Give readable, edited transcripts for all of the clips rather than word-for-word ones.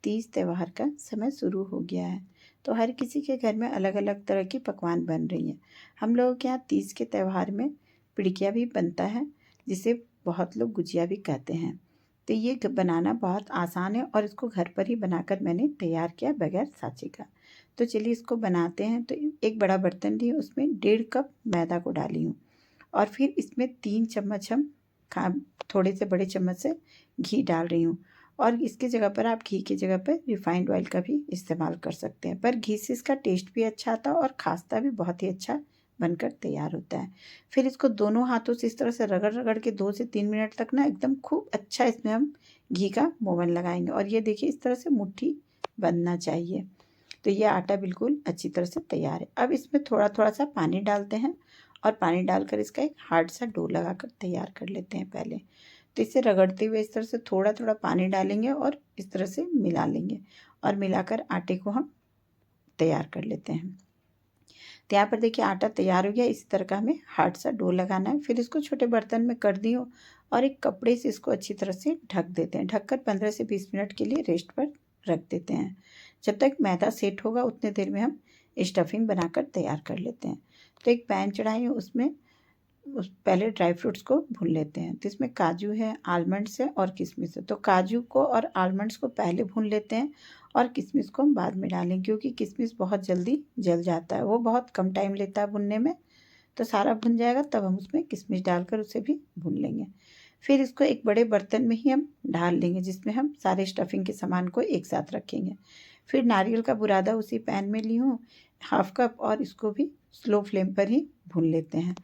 तीज त्यौहार का समय शुरू हो गया है, तो हर किसी के घर में अलग अलग तरह की पकवान बन रही हैं। हम लोगों के यहाँ तीज के त्यौहार में पिड़किया भी बनता है, जिसे बहुत लोग गुजिया भी कहते हैं। तो ये बनाना बहुत आसान है और इसको घर पर ही बनाकर मैंने तैयार किया बगैर साँचे का। तो चलिए इसको बनाते हैं। तो एक बड़ा बर्तन लिए, उसमें 1.5 कप मैदा को डाली हूँ और फिर इसमें 3 चम्मच हम खा थोड़े से बड़े चम्मच से घी डाल रही हूँ। और इसकी जगह पर आप घी की जगह पर रिफाइंड ऑयल का भी इस्तेमाल कर सकते हैं, पर घी से इसका टेस्ट भी अच्छा आता है और खास्ता भी बहुत ही अच्छा बनकर तैयार होता है। फिर इसको दोनों हाथों से इस तरह से रगड़ रगड़ के 2 से 3 मिनट तक ना एकदम खूब अच्छा इसमें हम घी का मोवन लगाएंगे। और ये देखिए इस तरह से मुट्ठी बनना चाहिए। तो ये आटा बिल्कुल अच्छी तरह से तैयार है। अब इसमें थोड़ा थोड़ा सा पानी डालते हैं और पानी डालकर इसका एक हार्ड सा डो लगाकर तैयार कर लेते हैं पहले। तो इसे रगड़ते हुए इस तरह से थोड़ा थोड़ा पानी डालेंगे और इस तरह से मिला लेंगे और मिलाकर आटे को हम तैयार कर लेते हैं। तो यहाँ पर देखिए आटा तैयार हो गया। इसी तरह का हमें हार्ड सा डो लगाना है। फिर इसको छोटे बर्तन में कर दी हो और एक कपड़े से इसको अच्छी तरह से ढक देते हैं। ढककर 15 से 20 मिनट के लिए रेस्ट पर रख देते हैं। जब तक मैदा सेट होगा उतने देर में हम स्टफिंग बनाकर तैयार कर लेते हैं। तो एक पैन चढ़ाई है, उसमें पहले ड्राई फ्रूट्स को भून लेते हैं। तो इसमें काजू है, आलमंड्स है और किशमिश है। तो काजू को और आलमंड्स को पहले भून लेते हैं और किशमिश को हम बाद में डालें, क्योंकि किशमिश बहुत जल्दी जल जाता है, वो बहुत कम टाइम लेता है भुनने में। तो सारा भुन जाएगा तब हम उसमें किशमिश डालकर उसे भी भून लेंगे। फिर इसको एक बड़े बर्तन में ही हम ढाल लेंगे, जिसमें हम सारे स्टफिंग के सामान को एक साथ रखेंगे। फिर नारियल का बुरादा उसी पैन में ली हूँ 1/2 कप, और इसको भी स्लो फ्लेम पर ही भून लेते हैं।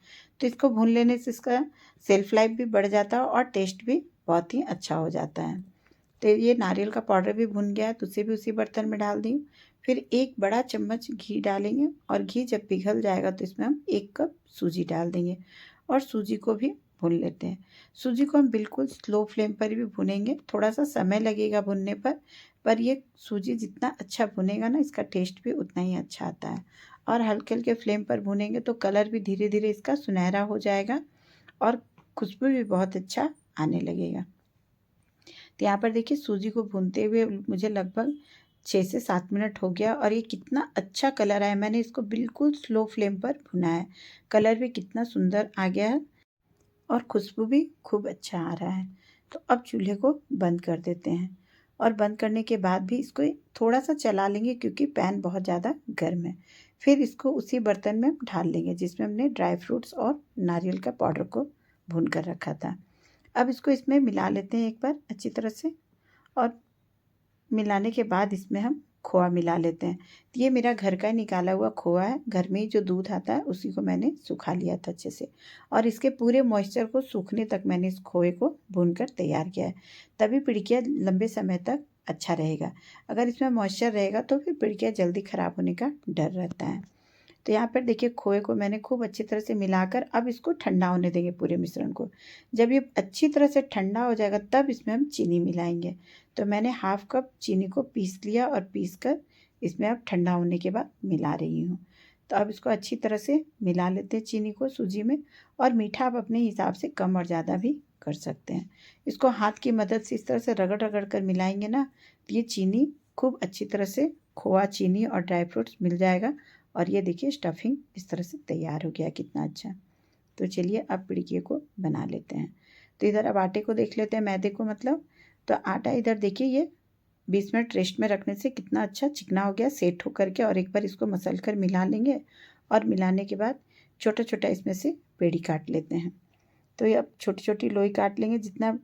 तो इसको भून लेने से इसका सेल्फ लाइफ भी बढ़ जाता है और टेस्ट भी बहुत ही अच्छा हो जाता है। तो ये नारियल का पाउडर भी भुन गया है, तो उसे भी उसी बर्तन में डाल दी। फिर एक बड़ा चम्मच घी डालेंगे और घी जब पिघल जाएगा तो इसमें हम 1 कप सूजी डाल देंगे और सूजी को भी भून लेते हैं। सूजी को हम बिल्कुल स्लो फ्लेम पर भी भुनेंगे, थोड़ा सा समय लगेगा भुनने पर ये सूजी जितना अच्छा भुनेगा ना, इसका टेस्ट भी उतना ही अच्छा आता है। और हल्के हल्के फ्लेम पर भुनेंगे तो कलर भी धीरे धीरे इसका सुनहरा हो जाएगा और खुशबू भी बहुत अच्छा आने लगेगा। तो यहाँ पर देखिए सूजी को भूनते हुए मुझे लगभग 6 से 7 मिनट हो गया और ये कितना अच्छा कलर आया। मैंने इसको बिल्कुल स्लो फ्लेम पर भुना है। कलर भी कितना सुंदर आ गया है और खुशबू भी खूब अच्छा आ रहा है। तो अब चूल्हे को बंद कर देते हैं और बंद करने के बाद भी इसको थोड़ा सा चला लेंगे, क्योंकि पैन बहुत ज़्यादा गर्म है। फिर इसको उसी बर्तन में ढाल लेंगे जिसमें हमने ड्राई फ्रूट्स और नारियल का पाउडर को भून कर रखा था। अब इसको इसमें मिला लेते हैं एक बार अच्छी तरह से, और मिलाने के बाद इसमें हम खोआ मिला लेते हैं। तो ये मेरा घर का निकाला हुआ खोआ है, घर में ही जो दूध आता है उसी को मैंने सुखा लिया था अच्छे से, और इसके पूरे मॉइस्चर को सूखने तक मैंने इस खोए को भूनकर तैयार किया है। तभी पिड़किया लंबे समय तक अच्छा रहेगा। अगर इसमें मॉइस्चर रहेगा तो फिर पिड़किया जल्दी ख़राब होने का डर रहता है। तो यहाँ पर देखिए खोए को मैंने खूब अच्छी तरह से मिलाकर अब इसको ठंडा होने देंगे पूरे मिश्रण को। जब ये अच्छी तरह से ठंडा हो जाएगा तब इसमें हम चीनी मिलाएंगे। तो मैंने 1/2 कप चीनी को पीस लिया और पीस कर इसमें अब ठंडा होने के बाद मिला रही हूँ। तो अब इसको अच्छी तरह से मिला लेते हैं चीनी को सूजी में, और मीठा आप अपने हिसाब से कम और ज़्यादा भी कर सकते हैं। इसको हाथ की मदद से इस तरह से रगड़ रगड़ कर मिलाएंगे ना, तो ये चीनी खूब अच्छी तरह से, खोआ, चीनी और ड्राई फ्रूट्स मिल जाएगा। और ये देखिए स्टफिंग इस तरह से तैयार हो गया कितना अच्छा। तो चलिए अब पिड़किए को बना लेते हैं। तो इधर अब आटे को देख लेते हैं, मैदे को मतलब। तो आटा इधर देखिए ये 20 मिनट रेस्ट में रखने से कितना अच्छा चिकना हो गया सेट होकर के। और एक बार इसको मसल कर मिला लेंगे और मिलाने के बाद छोटा छोटा इसमें से पेड़ी काट लेते हैं। तो ये अब छोटी छोटी लोई काट लेंगे, जितना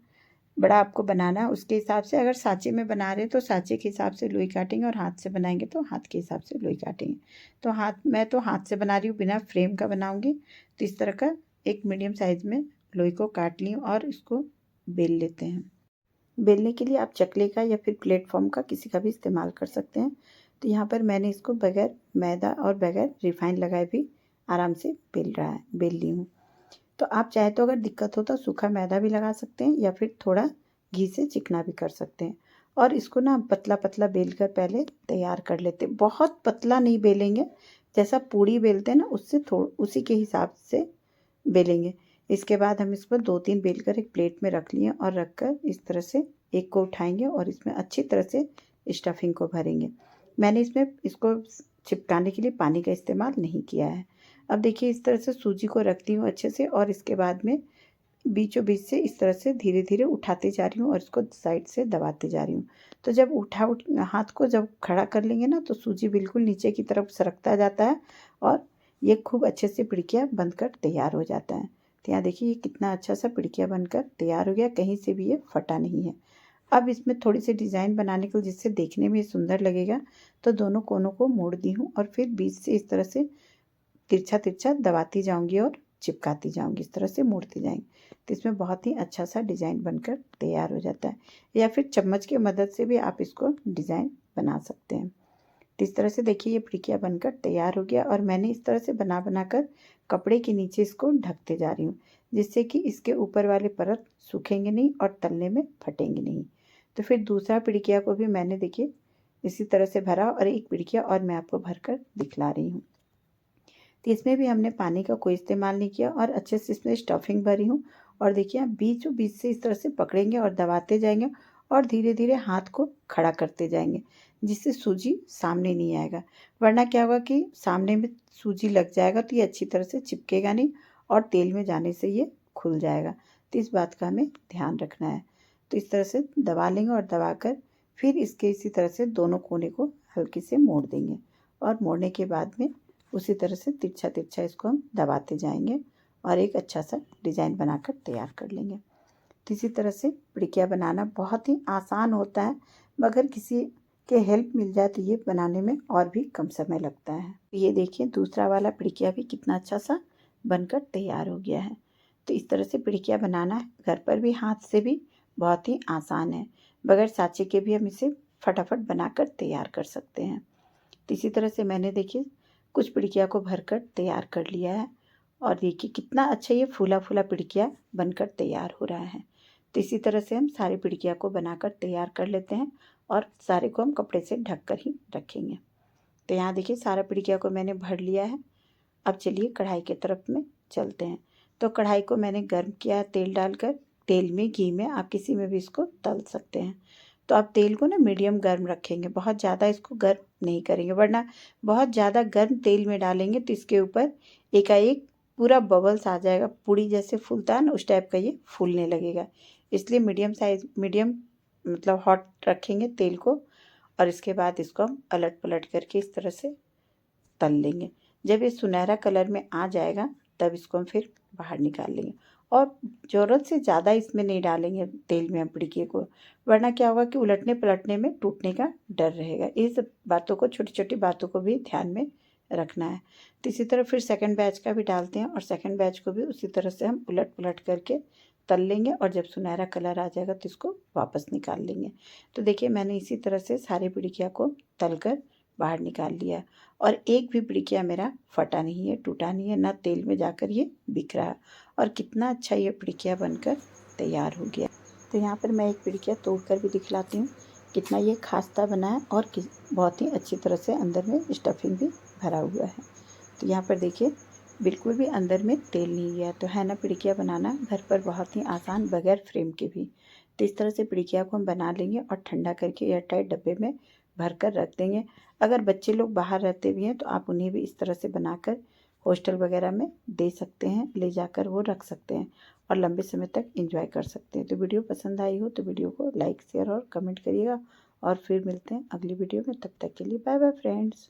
बड़ा आपको बनाना है उसके हिसाब से। अगर साँचे में बना रहे तो साँचे के हिसाब से लोई काटेंगे, और हाथ से बनाएंगे तो हाथ के हिसाब से लोई काटेंगे। तो मैं तो हाथ से बना रही हूँ, बिना फ्रेम का बनाऊँगी। तो इस तरह का एक मीडियम साइज़ में लोई को काट ली और इसको बेल लेते हैं। बेलने के लिए आप चकले का या फिर प्लेटफॉर्म का किसी का भी इस्तेमाल कर सकते हैं। तो यहाँ पर मैंने इसको बगैर मैदा और बगैर रिफाइन लगाए भी आराम से बेल ली हूँ। तो आप चाहे तो अगर दिक्कत हो तो सूखा मैदा भी लगा सकते हैं या फिर थोड़ा घी से चिकना भी कर सकते हैं। और इसको ना पतला पतला बेल कर पहले तैयार कर लेते हैं। बहुत पतला नहीं बेलेंगे, जैसा पूड़ी बेलते हैं ना उससे उसी के हिसाब से बेलेंगे। इसके बाद हम इसको 2-3 बेल कर एक प्लेट में रख लिए और रख कर इस तरह से एक को उठाएंगे और इसमें अच्छी तरह से स्टफिंग को भरेंगे। मैंने इसमें इसको चिपकाने के लिए पानी का इस्तेमाल नहीं किया है। अब देखिए इस तरह से सूजी को रखती हूँ अच्छे से और इसके बाद में बीचों बीच से इस तरह से धीरे धीरे उठाते जा रही हूँ और इसको साइड से दबाते जा रही हूँ। तो जब हाथ को जब खड़ा कर लेंगे ना तो सूजी बिल्कुल नीचे की तरफ सरकता जाता है और ये खूब अच्छे से पिड़किया बनकर तैयार हो जाता है। तो यहाँ देखिए ये कितना अच्छा सा पिड़किया बनकर तैयार हो गया, कहीं से भी ये फटा नहीं है। अब इसमें थोड़ी सी डिज़ाइन बनाने के लिए जिससे देखने में सुंदर लगेगा, तो दोनों कोनों को मोड़ दी हूँ और फिर बीच से इस तरह से तिरछा तिरछा दबाती जाऊंगी और चिपकाती जाऊंगी, इस तरह से मोड़ती जाएंगी। तो इसमें बहुत ही अच्छा सा डिज़ाइन बनकर तैयार हो जाता है। या फिर चम्मच की मदद से भी आप इसको डिज़ाइन बना सकते हैं। तो इस तरह से देखिए ये पिड़किया बनकर तैयार हो गया और मैंने इस तरह से बना बना कर कपड़े के नीचे इसको ढकते जा रही हूँ, जिससे कि इसके ऊपर वाले परत सूखेंगे नहीं और तलने में फटेंगे नहीं। तो फिर दूसरा पिड़किया को भी मैंने देखिए इसी तरह से भरा और एक पिड़किया और मैं आपको भर कर दिखला रही हूँ। तो इसमें भी हमने पानी का कोई इस्तेमाल नहीं किया और अच्छे से इसमें स्टफिंग भरी हूँ। और देखिए आप बीचों बीच से इस तरह से पकड़ेंगे और दबाते जाएंगे और धीरे धीरे हाथ को खड़ा करते जाएंगे, जिससे सूजी सामने नहीं आएगा। वरना क्या होगा कि सामने में सूजी लग जाएगा तो ये अच्छी तरह से चिपकेगा नहीं और तेल में जाने से ये खुल जाएगा। तो इस बात का हमें ध्यान रखना है। तो इस तरह से दबा लेंगे और दबाकर फिर इसके इसी तरह से दोनों कोने को हल्के से मोड़ देंगे और मोड़ने के बाद में उसी तरह से तिरछा तिरछा इसको हम दबाते जाएंगे और एक अच्छा सा डिज़ाइन बनाकर तैयार कर लेंगे। तो इसी तरह से पिड़किया बनाना बहुत ही आसान होता है, मगर किसी के हेल्प मिल जाए तो ये बनाने में और भी कम समय लगता है। ये देखिए दूसरा वाला पिड़किया भी कितना अच्छा सा बनकर तैयार हो गया है। तो इस तरह से पिड़किया बनाना घर पर भी हाथ से भी बहुत ही आसान है। बगैर साँचे के भी हम इसे फटाफट बनाकर तैयार कर सकते हैं। तो इसी तरह से मैंने देखिए कुछ पिड़किया को भरकर तैयार कर लिया है और देखिए कितना अच्छा ये फूला फूला पिड़किया बनकर तैयार हो रहा है। तो इसी तरह से हम सारी पिड़किया को बनाकर तैयार कर लेते हैं और सारे को हम कपड़े से ढक कर ही रखेंगे। तो यहाँ देखिए सारा पिड़किया को मैंने भर लिया है। अब चलिए कढ़ाई की तरफ में चलते हैं। तो कढ़ाई को मैंने गर्म किया है तेल डालकर, तेल में घी में आप किसी में भी इसको तल सकते हैं। तो आप तेल को ना मीडियम गर्म रखेंगे, बहुत ज़्यादा इसको गर्म नहीं करेंगे, वरना बहुत ज़्यादा गर्म तेल में डालेंगे तो इसके ऊपर एकाएक पूरा बबल्स आ जाएगा, पूड़ी जैसे फूलता है ना उस टाइप का ये फूलने लगेगा। इसलिए मीडियम मतलब हॉट रखेंगे तेल को और इसके बाद इसको हम अलट पलट करके इस तरह से तल लेंगे। जब ये सुनहरा कलर में आ जाएगा तब इसको हम फिर बाहर निकाल लेंगे और ज़रूरत से ज़्यादा इसमें नहीं डालेंगे तेल में हम पिड़किए को, वरना क्या होगा कि उलटने पलटने में टूटने का डर रहेगा। इस बातों को छोटी छोटी बातों को भी ध्यान में रखना है। तो इसी तरह फिर सेकंड बैच का भी डालते हैं और सेकंड बैच को भी उसी तरह से हम उलट पलट करके तल लेंगे और जब सुनहरा कलर आ जाएगा तो इसको वापस निकाल लेंगे। तो देखिए मैंने इसी तरह से सारे पिड़किया को तल कर बाहर निकाल लिया और एक भी पिड़किया मेरा फटा नहीं है, टूटा नहीं है, ना तेल में जाकर ये बिक रहा है और कितना अच्छा ये पिड़किया बनकर तैयार हो गया। तो यहाँ पर मैं एक पिड़किया तोड़ कर भी दिखलाती हूँ कितना ये खास्ता बना है और बहुत ही अच्छी तरह से अंदर में स्टफिंग भी भरा हुआ है। तो यहाँ पर देखिए बिल्कुल भी अंदर में तेल नहीं गया। तो है ना पिड़किया बनाना घर पर बहुत ही आसान, बगैर फ्रेम के भी। तो इस तरह से पिड़किया को हम बना लेंगे और ठंडा करके एयरटाइट डब्बे में भर कर रख देंगे। अगर बच्चे लोग बाहर रहते भी हैं तो आप उन्हें भी इस तरह से बनाकर हॉस्टल वगैरह में दे सकते हैं, ले जाकर वो रख सकते हैं और लंबे समय तक एंजॉय कर सकते हैं। तो वीडियो पसंद आई हो तो वीडियो को लाइक शेयर और कमेंट करिएगा और फिर मिलते हैं अगली वीडियो में। तब तक के लिए बाय बाय फ्रेंड्स।